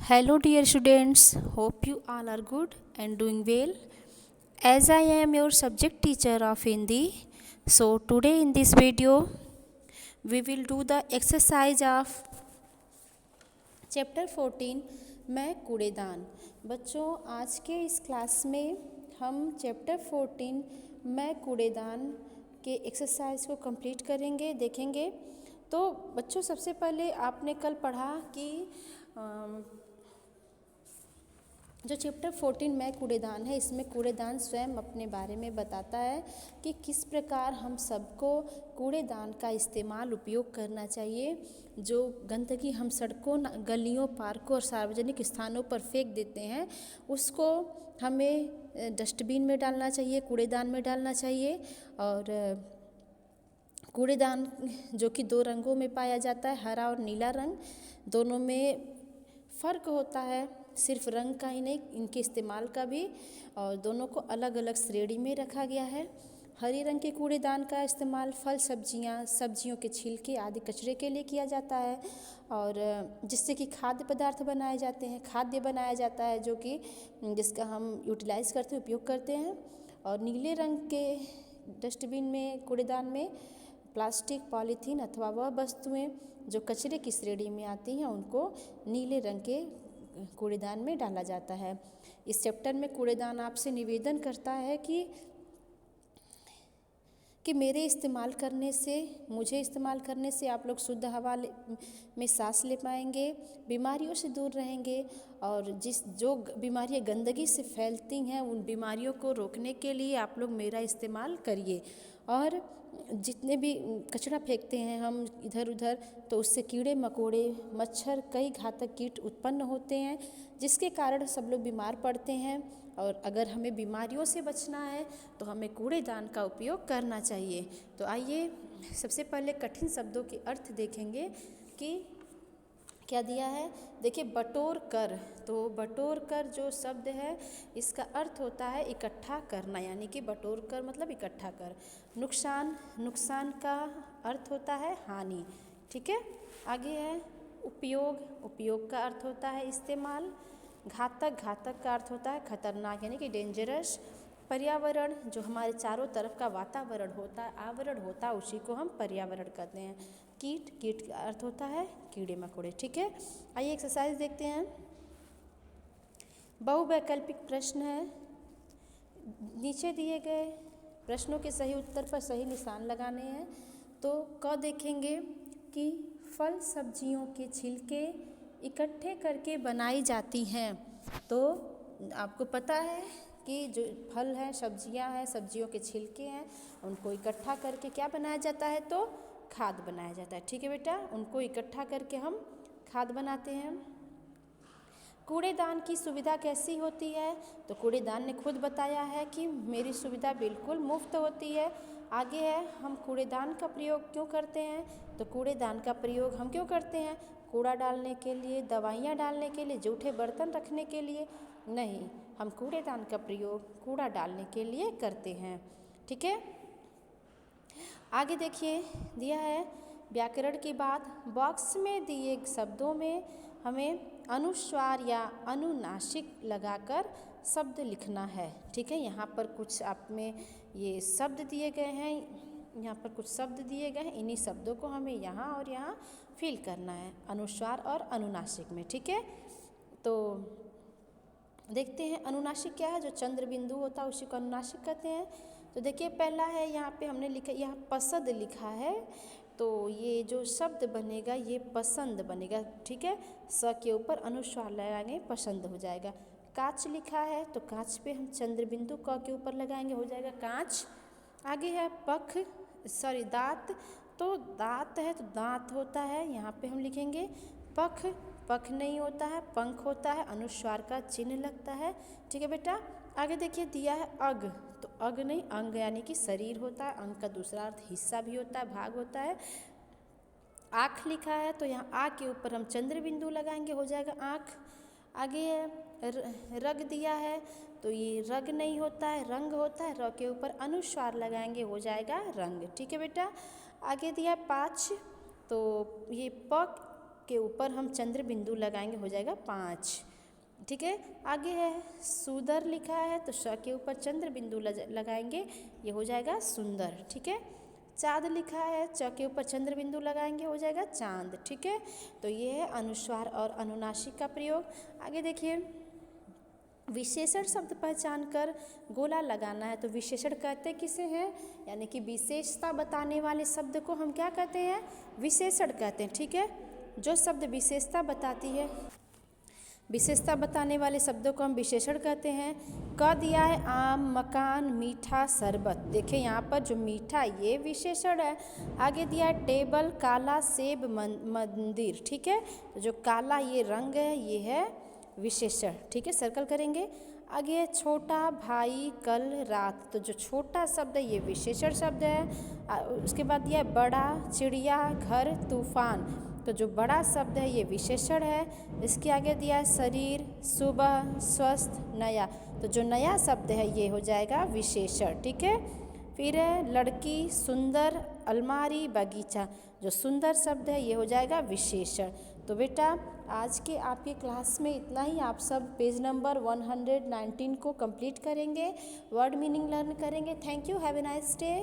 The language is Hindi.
Hello, dear students. Hope you all are good and doing well. As I am your subject teacher of Hindi, so today in this video, we will do the exercise of chapter 14 मैं कूड़ेदान। बच्चों, आज के इस क्लास में हम चैप्टर 14 मैं कूड़ेदान के एक्सरसाइज को कंप्लीट करेंगे, देखेंगे। तो बच्चों, सबसे पहले आपने कल पढ़ा कि जो चैप्टर 14 मैं कूड़ेदान है, इसमें कूड़ेदान स्वयं अपने बारे में बताता है कि किस प्रकार हम सबको कूड़ेदान का इस्तेमाल उपयोग करना चाहिए। जो गंदगी हम सड़कों, गलियों, पार्कों और सार्वजनिक स्थानों पर फेंक देते हैं, उसको हमें डस्टबिन में डालना चाहिए, कूड़ेदान में डालना चाहिए। और कूड़ेदान जो कि दो रंगों में पाया जाता है, हरा और नीला रंग। दोनों में फ़र्क होता है, सिर्फ रंग का ही नहीं, इनके इस्तेमाल का भी। और दोनों को अलग अलग श्रेणी में रखा गया है। हरे रंग के कूड़ेदान का इस्तेमाल फल, सब्जियां, सब्जियों के छिलके आदि कचरे के लिए किया जाता है, और जिससे कि खाद्य पदार्थ बनाए जाते हैं, खाद्य बनाया जाता है, जो कि जिसका हम यूटिलाइज़ करते हैं, उपयोग करते हैं। और नीले रंग के डस्टबिन में, कूड़ेदान में प्लास्टिक, पॉलीथीन अथवा वह वस्तुएं जो कचरे की श्रेणी में आती हैं, उनको नीले रंग के कूड़ेदान में डाला जाता है। इस चैप्टर में कूड़ेदान आपसे निवेदन करता है कि मेरे इस्तेमाल करने से, मुझे इस्तेमाल करने से आप लोग शुद्ध हवा में सांस ले पाएंगे, बीमारियों से दूर रहेंगे। और जो बीमारियां गंदगी से फैलती हैं, उन बीमारियों को रोकने के लिए आप लोग मेरा इस्तेमाल करिए। और जितने भी कचरा फेंकते हैं हम इधर उधर, तो उससे कीड़े मकोड़े, मच्छर, कई घातक कीट उत्पन्न होते हैं, जिसके कारण सब लोग बीमार पड़ते हैं। और अगर हमें बीमारियों से बचना है तो हमें कूड़ेदान का उपयोग करना चाहिए। तो आइए सबसे पहले कठिन शब्दों के अर्थ देखेंगे कि क्या दिया है। देखिए, बटोर कर। तो बटोर कर जो शब्द है, इसका अर्थ होता है इकट्ठा करना, यानी कि बटोर कर मतलब इकट्ठा कर। नुकसान, नुकसान का अर्थ होता है हानि। ठीक है, आगे है उपयोग। उपयोग का अर्थ होता है इस्तेमाल। घातक, घातक का अर्थ होता है खतरनाक, यानी कि डेंजरस। पर्यावरण, जो हमारे चारों तरफ का वातावरण होता है, आवरण होता है, उसी को हम पर्यावरण कहते हैं। कीट, कीट का अर्थ होता है कीड़े मकोड़े। ठीक है, आइए एक्सरसाइज देखते हैं। बहुवैकल्पिक प्रश्न है। नीचे दिए गए प्रश्नों के सही उत्तर पर सही निशान लगाने हैं। तो क देखेंगे कि फल, सब्जियों के छिलके इकट्ठे करके बनाई जाती हैं। तो आपको पता है कि जो फल हैं, सब्जियां हैं, सब्जियों के छिलके हैं, उनको इकट्ठा करके क्या बनाया जाता है, तो खाद बनाया जाता है। ठीक है बेटा, उनको इकट्ठा करके हम खाद बनाते हैं। कूड़ेदान की सुविधा कैसी होती है, तो कूड़ेदान ने खुद बताया है कि मेरी सुविधा बिल्कुल मुफ्त होती है। आगे है, हम कूड़ेदान का प्रयोग क्यों करते हैं, तो कूड़ेदान का प्रयोग हम क्यों करते हैं, कूड़ा डालने के लिए, दवाइयाँ डालने के लिए, जूठे बर्तन रखने के लिए नहीं, हम कूड़ेदान का प्रयोग कूड़ा डालने के लिए करते हैं। ठीक है, आगे देखिए दिया है व्याकरण के बाद बॉक्स में दिए शब्दों में हमें अनुस्वार या अनुनासिक लगाकर शब्द लिखना है। ठीक है, यहाँ पर कुछ आप में ये शब्द दिए गए हैं, यहाँ पर कुछ शब्द दिए गए हैं, इन्हीं शब्दों को हमें यहाँ और यहाँ फिल करना है, अनुस्वार और अनुनासिक में। ठीक है, तो देखते हैं अनुनासिक क्या है। जो चंद्र बिंदु होता है उसी को अनुनासिक कहते हैं। तो देखिए, पहला है, यहाँ पे हमने लिखा, यहाँ पसंद लिखा है, तो ये जो शब्द बनेगा ये पसंद बनेगा। ठीक है, स के ऊपर अनुस्वार लगाएंगे, पसंद हो जाएगा। कांच लिखा है, तो कांच पे हम चंद्र बिंदु क के ऊपर लगाएंगे, हो जाएगा कांच। आगे है पख, सॉरी दांत, तो दांत है तो दांत होता है, यहाँ पे हम लिखेंगे पख। पख नहीं होता है, पंख होता है, अनुस्वार का चिन्ह लगता है। ठीक है बेटा, आगे देखिए दिया है अग, तो अग नहीं अंग, यानी कि शरीर होता है। अंग का दूसरा अर्थ हिस्सा भी होता है, भाग होता है। आँख लिखा है, तो यहाँ आ के ऊपर हम चंद्र बिंदु लगाएंगे, हो जाएगा आँख। आगे है रग दिया है, तो ये रग नहीं होता है, रंग होता है, र के ऊपर अनुस्वार लगाएंगे, हो जाएगा रंग। ठीक है बेटा, आगे दिया पाँच, तो ये प के ऊपर हम चंद्र बिंदु लगाएंगे, हो जाएगा 5। ठीक है, आगे है सुंदर लिखा है तो श के ऊपर चंद्र बिंदु लगाएंगे, ये हो जाएगा सुंदर। ठीक है, चाँद लिखा है, च के ऊपर चंद्र बिंदु लगाएंगे, हो जाएगा चांद। ठीक है, तो ये है अनुस्वार और अनुनासिक का प्रयोग। आगे देखिए, विशेषण शब्द पहचान कर गोला लगाना है। तो विशेषण कहते किसे हैं, यानी कि विशेषता बताने वाले शब्द को हम क्या कहते हैं, विशेषण कहते हैं। ठीक है, जो शब्द विशेषता बताती है, विशेषता बताने वाले शब्दों को हम विशेषण कहते हैं। क दिया है आम, मकान, मीठा, शरबत। देखिए यहाँ पर जो मीठा ये विशेषण है। आगे दिया है टेबल, काला, सेब, मंदिर। ठीक है, तो जो काला ये रंग है ये है विशेषण। ठीक है, सर्कल करेंगे। आगे है छोटा, भाई, कल, रात। तो जो छोटा शब्द है ये विशेषण शब्द है। उसके बाद दिया है बड़ा, चिड़िया, घर, तूफान। तो जो बड़ा शब्द है ये विशेषण है। इसके आगे दिया है शरीर, सुबह, स्वस्थ, नया। तो जो नया शब्द है ये हो जाएगा विशेषण। ठीक है, फिर है लड़की, सुंदर, अलमारी, बगीचा। जो सुंदर शब्द है ये हो जाएगा विशेषण। तो बेटा आज के आपके क्लास में इतना ही। आप सब पेज नंबर 119 को कंप्लीट करेंगे, वर्ड मीनिंग लर्न करेंगे। Thank you, have a nice day.